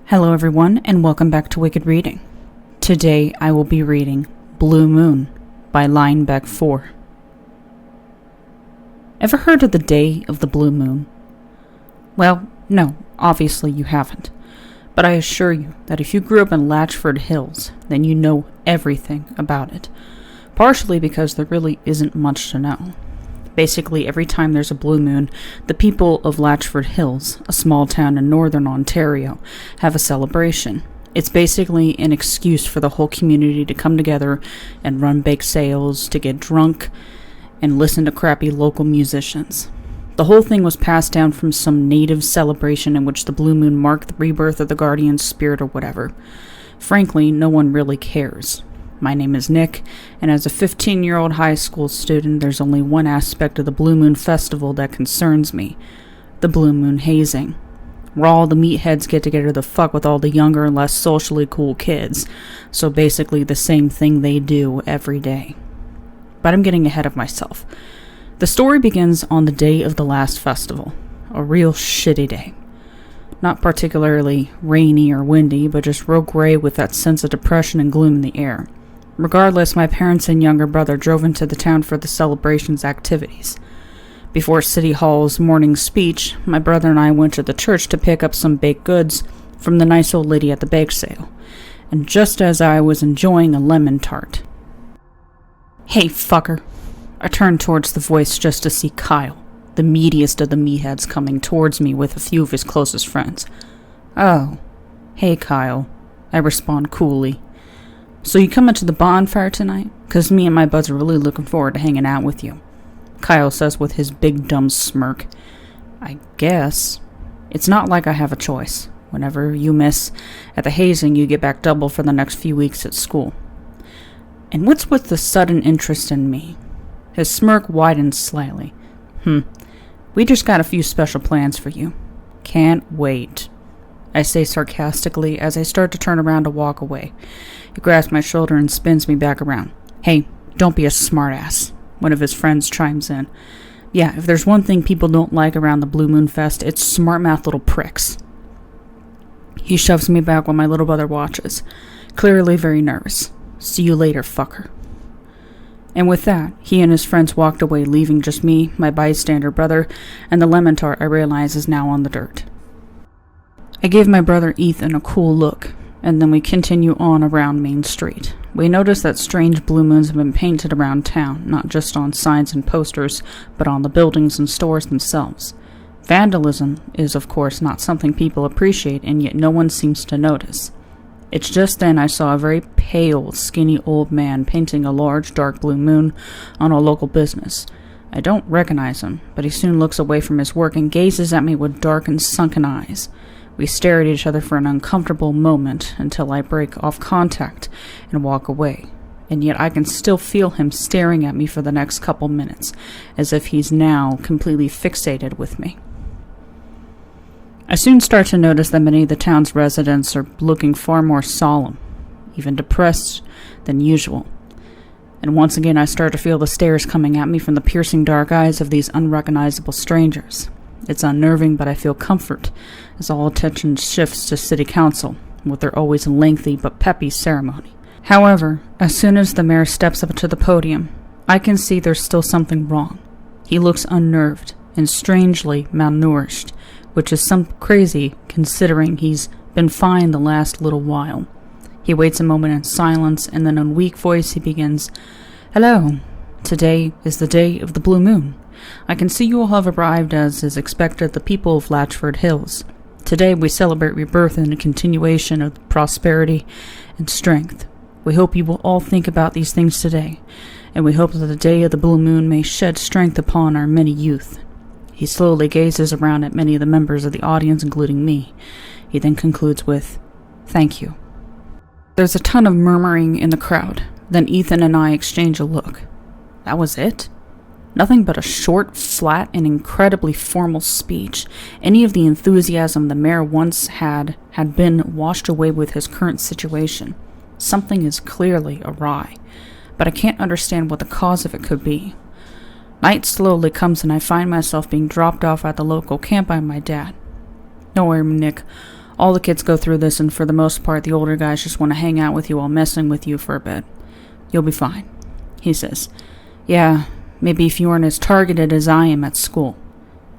Hello everyone, and welcome back to Wicked Reading. Today I will be reading Blue Moon by LinebeckIV. Ever heard of the Day of the Blue Moon? Well, no, obviously you haven't. But I assure you that if you grew up in Latchford Hills, then you know everything about it. Partially because there really isn't much to know. Basically, every time there's a blue moon, the people of Latchford Hills, a small town in northern Ontario, have a celebration. It's basically an excuse for the whole community to come together and run bake sales, to get drunk, and listen to crappy local musicians. The whole thing was passed down from some native celebration in which the blue moon marked the rebirth of the guardian spirit or whatever. Frankly, no one really cares. My name is Nick, and as a 15-year-old high school student, there's only one aspect of the Blue Moon Festival that concerns me: the Blue Moon hazing. Where all the meatheads get together to fuck with all the younger and less socially cool kids, so basically the same thing they do every day. But I'm getting ahead of myself. The story begins on the day of the last festival, a real shitty day. Not particularly rainy or windy, but just real gray with that sense of depression and gloom in the air. Regardless, my parents and younger brother drove into the town for the celebration's activities. Before City Hall's morning speech, my brother and I went to the church to pick up some baked goods from the nice old lady at the bake sale. And just as I was enjoying a lemon tart... Hey, fucker! I turned towards the voice just to see Kyle, the meatiest of the meatheads, coming towards me with a few of his closest friends. Oh, hey Kyle, I respond coolly. So you coming to the bonfire tonight? 'Cause me and my buds are really looking forward to hanging out with you, Kyle says with his big dumb smirk. I guess. It's not like I have a choice. Whenever you miss at the hazing, you get back double for the next few weeks at school. And what's with the sudden interest in me? His smirk widens slightly. We just got a few special plans for you. Can't wait, I say sarcastically as I start to turn around to walk away. He grabs my shoulder and spins me back around. Hey, don't be a smartass, one of his friends chimes in. Yeah, if there's one thing people don't like around the Blue Moon Fest, it's smart-mouth little pricks. He shoves me back while my little brother watches, clearly very nervous. See you later, fucker. And with that, he and his friends walked away, leaving just me, my bystander brother, and the lemon tart I realize is now on the dirt. I give my brother Ethan a cool look, and then we continue on around Main Street. We notice that strange blue moons have been painted around town, not just on signs and posters, but on the buildings and stores themselves. Vandalism is, of course, not something people appreciate, and yet no one seems to notice. It's just then I saw a very pale, skinny old man painting a large, dark blue moon on a local business. I don't recognize him, but he soon looks away from his work and gazes at me with dark and sunken eyes. We stare at each other for an uncomfortable moment until I break off contact and walk away. And yet I can still feel him staring at me for the next couple minutes, as if he's now completely fixated with me. I soon start to notice that many of the town's residents are looking far more solemn, even depressed than usual. And once again I start to feel the stares coming at me from the piercing dark eyes of these unrecognizable strangers. It's unnerving, but I feel comfort as all attention shifts to City Council, with their always lengthy but peppy ceremony. However, as soon as the mayor steps up to the podium, I can see there's still something wrong. He looks unnerved and strangely malnourished, which is some crazy considering he's been fine the last little while. He waits a moment in silence, and then in a weak voice he begins, Hello, today is the day of the Blue Moon. I can see you all have arrived as is expected, the people of Latchford Hills. Today we celebrate rebirth and a continuation of prosperity and strength. We hope you will all think about these things today, and we hope that the day of the Blue Moon may shed strength upon our many youth. He slowly gazes around at many of the members of the audience, including me. He then concludes with, Thank you. There's a ton of murmuring in the crowd. Then Ethan and I exchange a look. That was it? Nothing but a short, flat, and incredibly formal speech. Any of the enthusiasm the mayor once had been washed away with his current situation. Something is clearly awry, but I can't understand what the cause of it could be. Night slowly comes and I find myself being dropped off at the local camp by my dad. Don't worry, Nick. All the kids go through this, and for the most part, the older guys just want to hang out with you while messing with you for a bit. You'll be fine, he says. Yeah, maybe if you weren't as targeted as I am at school.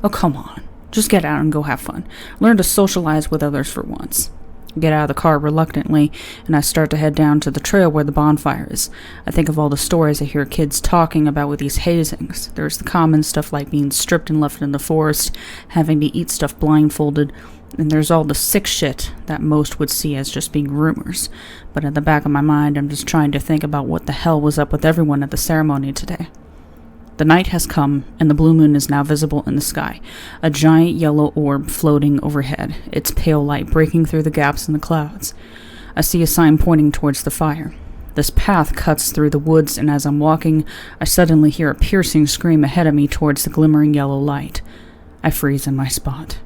Oh, come on. Just get out and go have fun. Learn to socialize with others for once. I get out of the car reluctantly, and I start to head down to the trail where the bonfire is. I think of all the stories I hear kids talking about with these hazings. There's the common stuff like being stripped and left in the forest, having to eat stuff blindfolded, and there's all the sick shit that most would see as just being rumors. But in the back of my mind, I'm just trying to think about what the hell was up with everyone at the ceremony today. The night has come, and the blue moon is now visible in the sky, a giant yellow orb floating overhead, its pale light breaking through the gaps in the clouds. I see a sign pointing towards the fire. This path cuts through the woods, and as I'm walking, I suddenly hear a piercing scream ahead of me towards the glimmering yellow light. I freeze in my spot.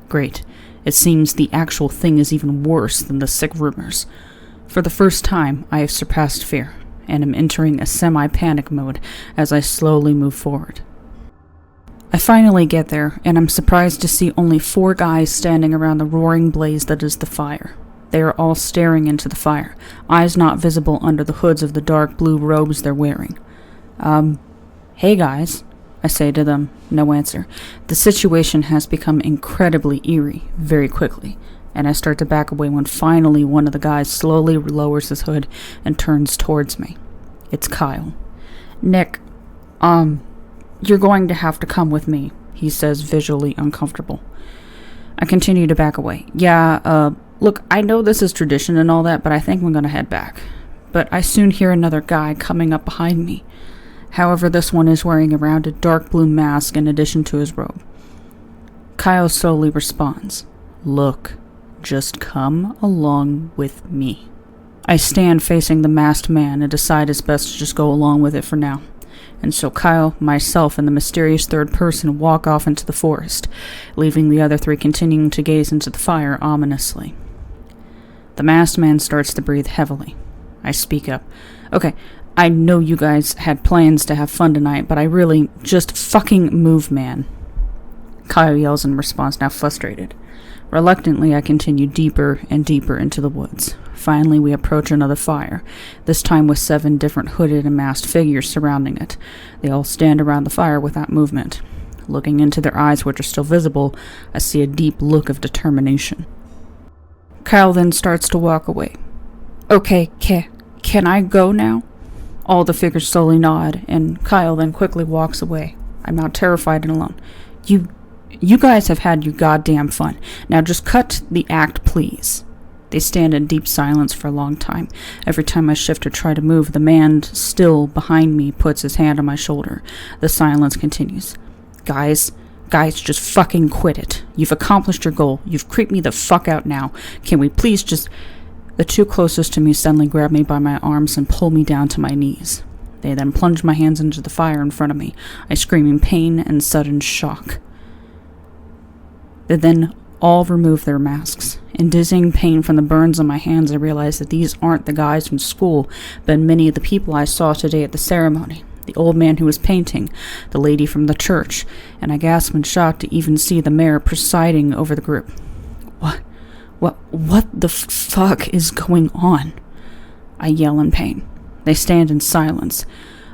Great. It seems the actual thing is even worse than the sick rumors. For the first time, I have surpassed fear, and am entering a semi-panic mode as I slowly move forward. I finally get there, and I'm surprised to see only 4 guys standing around the roaring blaze that is the fire. They are all staring into the fire, eyes not visible under the hoods of the dark blue robes they're wearing. Hey guys, I say to them. No answer. The situation has become incredibly eerie very quickly, and I start to back away when finally one of the guys slowly lowers his hood and turns towards me. It's Kyle. Nick, you're going to have to come with me, he says, visually uncomfortable. I continue to back away. Yeah, look, I know this is tradition and all that, but I think I'm gonna head back. But I soon hear another guy coming up behind me. However, this one is wearing a rounded dark blue mask in addition to his robe. Kyle slowly responds. Look. Just come along with me. I stand facing the masked man and decide it's best to just go along with it for now. And so Kyle, myself, and the mysterious third person walk off into the forest, leaving the other 3 continuing to gaze into the fire ominously. The masked man starts to breathe heavily. I speak up. Okay, I know you guys had plans to have fun tonight, but I really just fucking move, man. Kyle yells in response, now frustrated. Reluctantly, I continue deeper and deeper into the woods. Finally, we approach another fire, this time with 7 different hooded and masked figures surrounding it. They all stand around the fire without movement. Looking into their eyes, which are still visible, I see a deep look of determination. Kyle then starts to walk away. Okay, can I go now? All the figures slowly nod, and Kyle then quickly walks away. I'm now terrified and alone. You guys have had your goddamn fun. Now just cut the act, please. They stand in deep silence for a long time. Every time I shift or try to move, the man still behind me puts his hand on my shoulder. The silence continues. Guys, just fucking quit it. You've accomplished your goal. You've creeped me the fuck out now. Can we please just... The 2 closest to me suddenly grab me by my arms and pull me down to my knees. They then plunge my hands into the fire in front of me. I scream in pain and sudden shock. They then all remove their masks. In dizzying pain from the burns on my hands, I realize that these aren't the guys from school, but many of the people I saw today at the ceremony. The old man who was painting, the lady from the church, and I gasp in shock to even see the mayor presiding over the group. What the fuck is going on? I yell in pain. They stand in silence.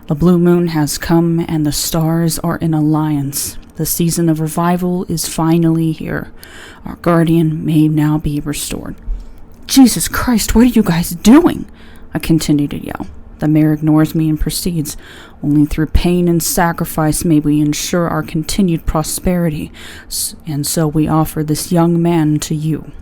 The blue moon has come and the stars are in alliance. The season of revival is finally here. Our guardian may now be restored. Jesus Christ, what are you guys doing? I continue to yell. The mayor ignores me and proceeds. Only through pain and sacrifice may we ensure our continued prosperity, and so we offer this young man to you.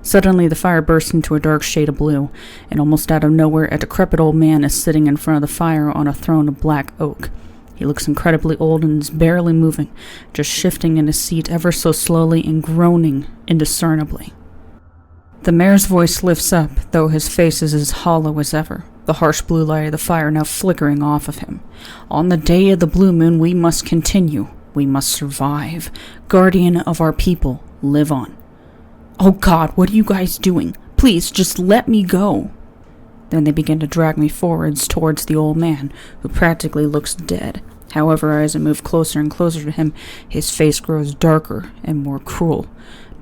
Suddenly the fire bursts into a dark shade of blue, and almost out of nowhere a decrepit old man is sitting in front of the fire on a throne of black oak. He looks incredibly old and is barely moving, just shifting in his seat ever so slowly and groaning indiscernibly. The mayor's voice lifts up, though his face is as hollow as ever, the harsh blue light of the fire now flickering off of him. On the day of the blue moon we must continue. We must survive. Guardian of our people, live on. Oh God, what are you guys doing? Please, just let me go. Then they begin to drag me forwards towards the old man, who practically looks dead. However, as I move closer and closer to him, his face grows darker and more cruel.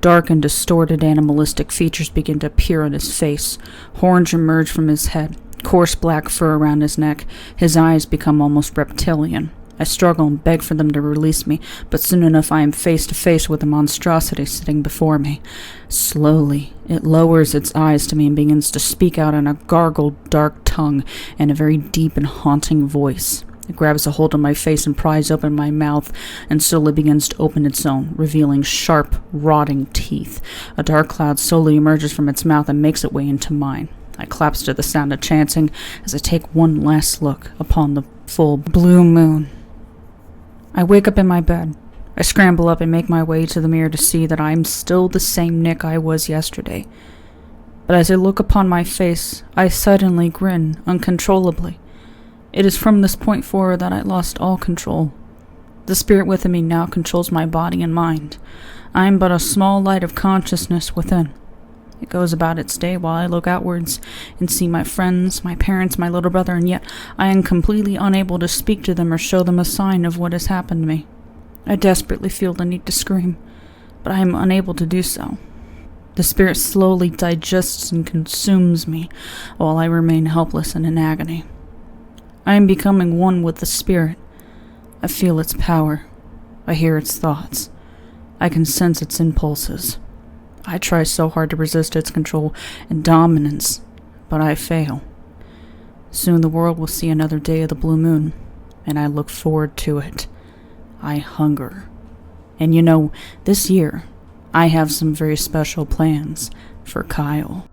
Dark and distorted animalistic features begin to appear on his face. Horns emerge from his head, coarse black fur around his neck. His eyes become almost reptilian. I struggle and beg for them to release me, but soon enough I am face to face with the monstrosity sitting before me. Slowly, it lowers its eyes to me and begins to speak out in a gargled, dark tongue and a very deep and haunting voice. It grabs a hold of my face and pries open my mouth, and slowly begins to open its own, revealing sharp, rotting teeth. A dark cloud slowly emerges from its mouth and makes its way into mine. I collapse to the sound of chanting as I take one last look upon the full blue moon. I wake up in my bed. I scramble up and make my way to the mirror to see that I am still the same Nick I was yesterday. But as I look upon my face, I suddenly grin uncontrollably. It is from this point forward that I lost all control. The spirit within me now controls my body and mind. I am but a small light of consciousness within. It goes about its day while I look outwards and see my friends, my parents, my little brother, and yet I am completely unable to speak to them or show them a sign of what has happened to me. I desperately feel the need to scream, but I am unable to do so. The spirit slowly digests and consumes me while I remain helpless and in agony. I am becoming one with the spirit. I feel its power. I hear its thoughts. I can sense its impulses. I try so hard to resist its control and dominance, but I fail. Soon the world will see another day of the blue moon, and I look forward to it. I hunger. And this year, I have some very special plans for Kyle.